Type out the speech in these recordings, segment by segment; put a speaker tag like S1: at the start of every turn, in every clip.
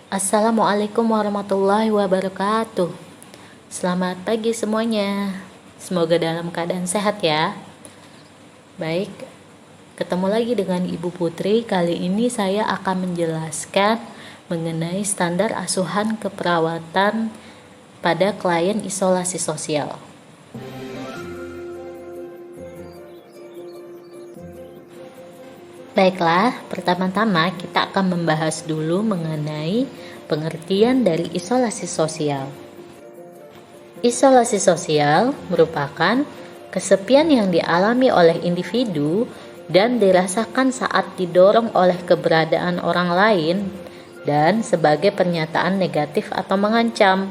S1: Assalamualaikum warahmatullahi wabarakatuh. Selamat pagi semuanya. Semoga dalam keadaan sehat ya. Baik, ketemu lagi dengan Ibu Putri. Kali ini saya akan menjelaskan mengenai standar asuhan keperawatan pada klien isolasi sosial. Baiklah, pertama-tama kita akan membahas dulu mengenai pengertian dari isolasi sosial. Isolasi sosial merupakan kesepian yang dialami oleh individu dan dirasakan saat didorong oleh keberadaan orang lain dan sebagai pernyataan negatif atau mengancam.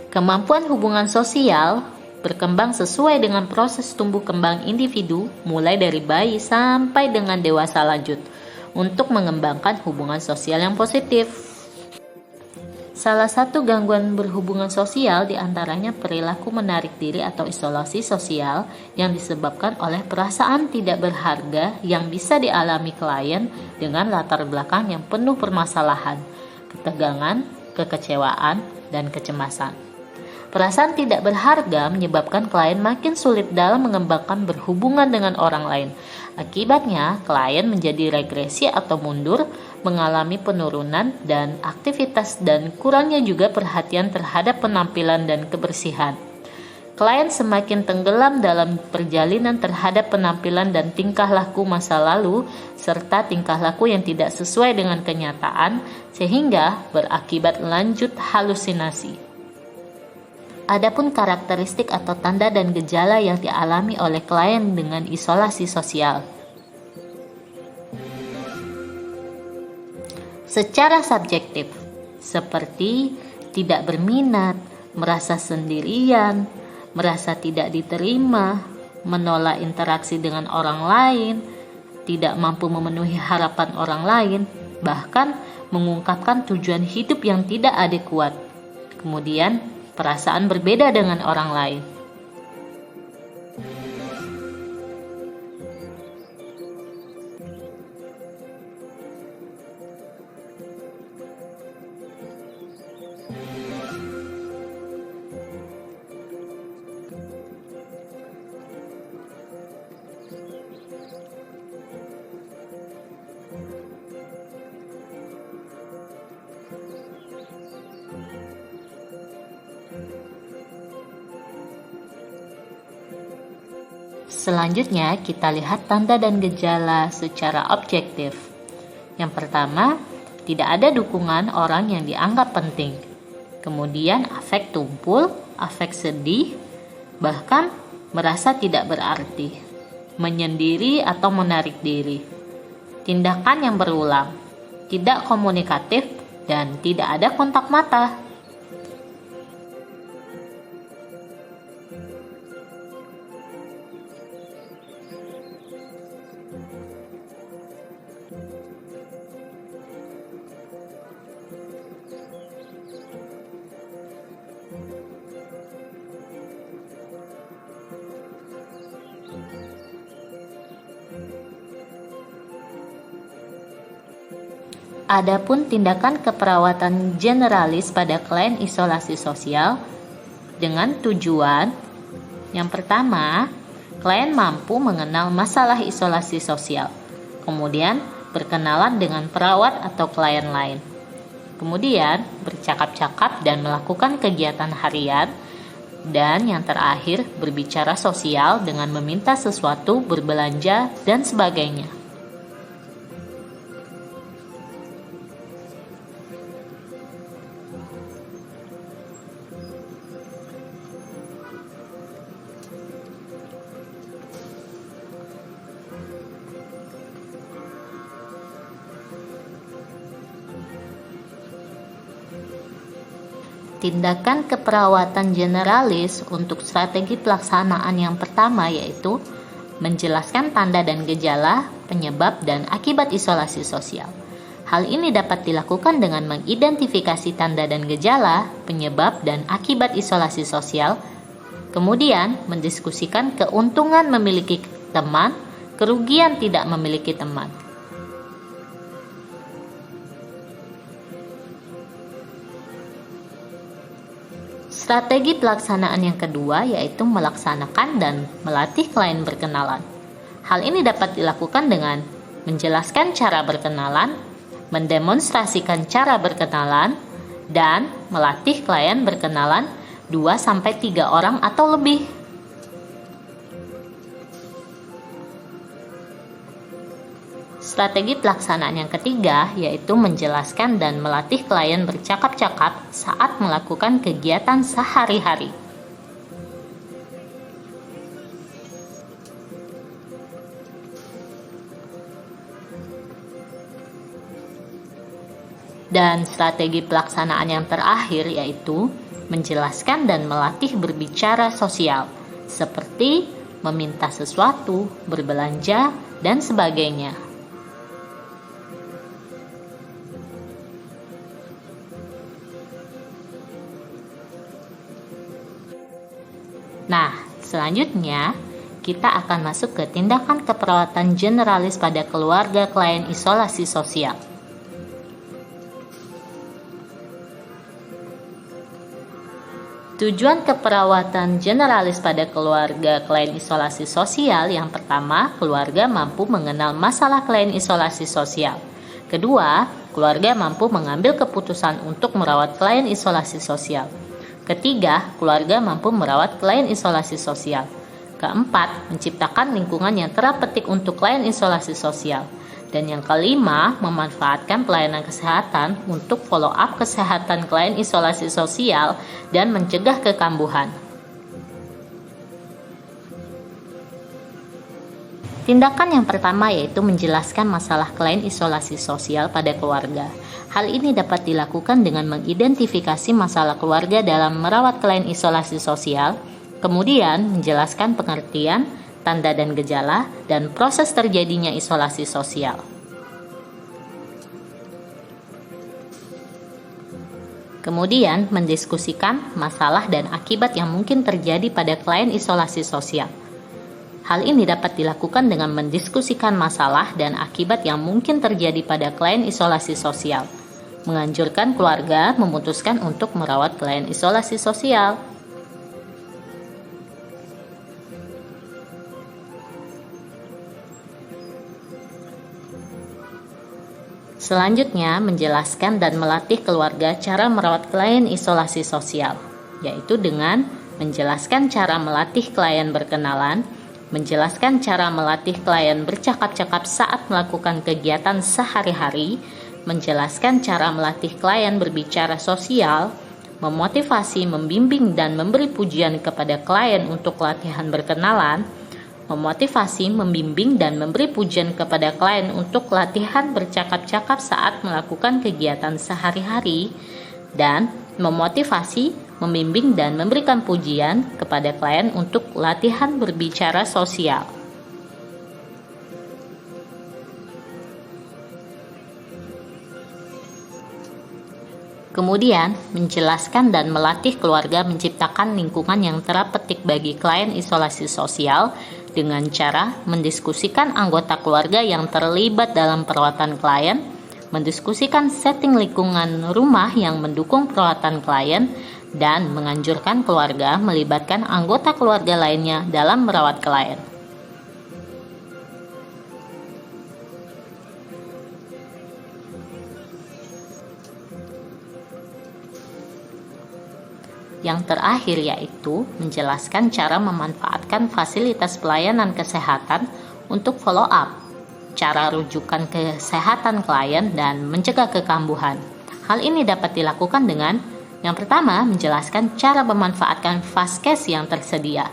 S1: Kemampuan hubungan sosial berkembang sesuai dengan proses tumbuh kembang individu mulai dari bayi sampai dengan dewasa lanjut untuk mengembangkan hubungan sosial yang positif. Salah satu gangguan berhubungan sosial diantaranya perilaku menarik diri atau isolasi sosial yang disebabkan oleh perasaan tidak berharga yang bisa dialami klien dengan latar belakang yang penuh permasalahan, ketegangan, kekecewaan, dan kecemasan. Perasaan tidak berharga menyebabkan klien makin sulit dalam mengembangkan berhubungan dengan orang lain. Akibatnya, klien menjadi regresi atau mundur, mengalami penurunan dan aktivitas dan kurangnya juga perhatian terhadap penampilan dan kebersihan. Klien semakin tenggelam dalam perjalanan terhadap penampilan dan tingkah laku masa lalu serta tingkah laku yang tidak sesuai dengan kenyataan sehingga berakibat lanjut halusinasi. Adapun karakteristik atau tanda dan gejala yang dialami oleh klien dengan isolasi sosial. Secara subjektif, seperti tidak berminat, merasa sendirian, merasa tidak diterima, menolak interaksi dengan orang lain, tidak mampu memenuhi harapan orang lain, bahkan mengungkapkan tujuan hidup yang tidak adekuat. Kemudian, perasaan berbeda dengan orang lain. Selanjutnya, kita lihat tanda dan gejala secara objektif. Yang pertama, tidak ada dukungan orang yang dianggap penting. Kemudian, afek tumpul, afek sedih, bahkan merasa tidak berarti, menyendiri atau menarik diri. Tindakan yang berulang, tidak komunikatif, dan tidak ada kontak mata. Adapun tindakan keperawatan generalis pada klien isolasi sosial dengan tujuan yang pertama, klien mampu mengenal masalah isolasi sosial, kemudian berkenalan dengan perawat atau klien lain, kemudian bercakap-cakap dan melakukan kegiatan harian, dan yang terakhir berbicara sosial dengan meminta sesuatu, berbelanja, dan sebagainya. Tindakan keperawatan generalis untuk strategi pelaksanaan yang pertama yaitu menjelaskan tanda dan gejala, penyebab dan akibat isolasi sosial. Hal ini dapat dilakukan dengan mengidentifikasi tanda dan gejala, penyebab dan akibat isolasi sosial, kemudian mendiskusikan keuntungan memiliki teman, kerugian tidak memiliki teman. Strategi pelaksanaan yang kedua yaitu melaksanakan dan melatih klien berkenalan. Hal ini dapat dilakukan dengan menjelaskan cara berkenalan, mendemonstrasikan cara berkenalan, dan melatih klien berkenalan 2-3 orang atau lebih. Strategi pelaksanaan yang ketiga yaitu menjelaskan dan melatih klien bercakap-cakap saat melakukan kegiatan sehari-hari. Dan strategi pelaksanaan yang terakhir yaitu menjelaskan dan melatih berbicara sosial, seperti meminta sesuatu, berbelanja, dan sebagainya. Nah, selanjutnya kita akan masuk ke tindakan keperawatan generalis pada keluarga klien isolasi sosial. Tujuan keperawatan generalis pada keluarga klien isolasi sosial yang pertama, keluarga mampu mengenal masalah klien isolasi sosial. Kedua, keluarga mampu mengambil keputusan untuk merawat klien isolasi sosial. Ketiga, keluarga mampu merawat klien isolasi sosial. Keempat, menciptakan lingkungan yang terapeutik untuk klien isolasi sosial. Dan yang kelima, memanfaatkan pelayanan kesehatan untuk follow up kesehatan klien isolasi sosial dan mencegah kekambuhan. Tindakan yang pertama yaitu menjelaskan masalah klien isolasi sosial pada keluarga. Hal ini dapat dilakukan dengan mengidentifikasi masalah keluarga dalam merawat klien isolasi sosial, kemudian menjelaskan pengertian, tanda dan gejala, dan proses terjadinya isolasi sosial. Kemudian mendiskusikan masalah dan akibat yang mungkin terjadi pada klien isolasi sosial. Hal ini dapat dilakukan dengan mendiskusikan masalah dan akibat yang mungkin terjadi pada klien isolasi sosial. Menganjurkan keluarga memutuskan untuk merawat klien isolasi sosial. Selanjutnya, menjelaskan dan melatih keluarga cara merawat klien isolasi sosial, yaitu dengan menjelaskan cara melatih klien berkenalan, menjelaskan cara melatih klien bercakap-cakap saat melakukan kegiatan sehari-hari, menjelaskan cara melatih klien berbicara sosial, memotivasi, membimbing, dan memberi pujian kepada klien untuk latihan berkenalan, memotivasi, membimbing, dan memberi pujian kepada klien untuk latihan bercakap-cakap saat melakukan kegiatan sehari-hari, dan memotivasi, membimbing, dan memberikan pujian kepada klien untuk latihan berbicara sosial. Kemudian, menjelaskan dan melatih keluarga menciptakan lingkungan yang terapeutik bagi klien isolasi sosial dengan cara mendiskusikan anggota keluarga yang terlibat dalam perawatan klien, mendiskusikan setting lingkungan rumah yang mendukung perawatan klien, dan menganjurkan keluarga melibatkan anggota keluarga lainnya dalam merawat klien. Yang terakhir yaitu menjelaskan cara memanfaatkan fasilitas pelayanan kesehatan untuk follow up, cara rujukan kesehatan klien, dan mencegah kekambuhan. Hal ini dapat dilakukan dengan yang pertama, menjelaskan cara memanfaatkan fast-case yang tersedia.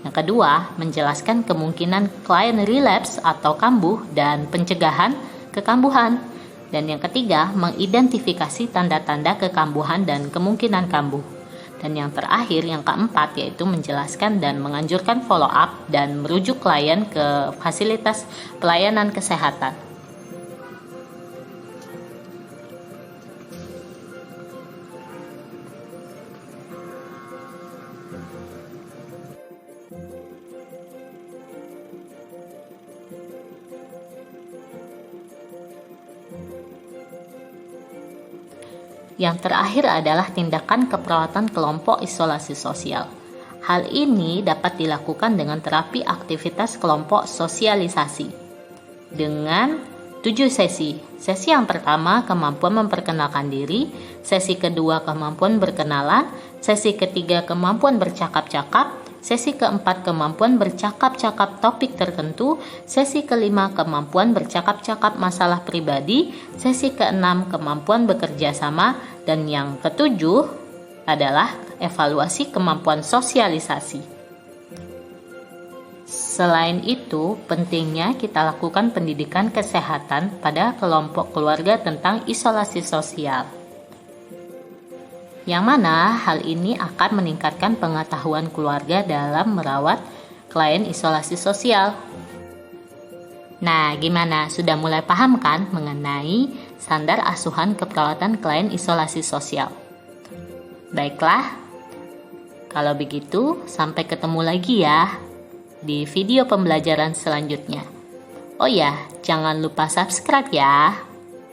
S1: Yang kedua, menjelaskan kemungkinan klien relapse atau kambuh dan pencegahan kekambuhan. Dan yang ketiga, mengidentifikasi tanda-tanda kekambuhan dan kemungkinan kambuh. Dan yang terakhir, yang keempat, yaitu menjelaskan dan menganjurkan follow up dan merujuk klien ke fasilitas pelayanan kesehatan. Yang terakhir adalah tindakan keperawatan kelompok isolasi sosial. Hal ini dapat dilakukan dengan terapi aktivitas kelompok sosialisasi dengan 7 sesi. Sesi yang pertama, kemampuan memperkenalkan diri. Sesi kedua, kemampuan berkenalan. Sesi ketiga, kemampuan bercakap-cakap. Sesi keempat, kemampuan bercakap-cakap topik tertentu. Sesi kelima, kemampuan bercakap-cakap masalah pribadi. Sesi keenam, kemampuan bekerja sama. Dan yang ketujuh adalah evaluasi kemampuan sosialisasi. Selain itu, pentingnya kita lakukan pendidikan kesehatan pada kelompok keluarga tentang isolasi sosial. Yang mana hal ini akan meningkatkan pengetahuan keluarga dalam merawat klien isolasi sosial. Nah, gimana? Sudah mulai paham kan mengenai standar asuhan keperawatan klien isolasi sosial? Baiklah, kalau begitu sampai ketemu lagi ya di video pembelajaran selanjutnya. Oh ya, jangan lupa subscribe ya.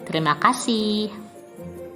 S1: Terima kasih.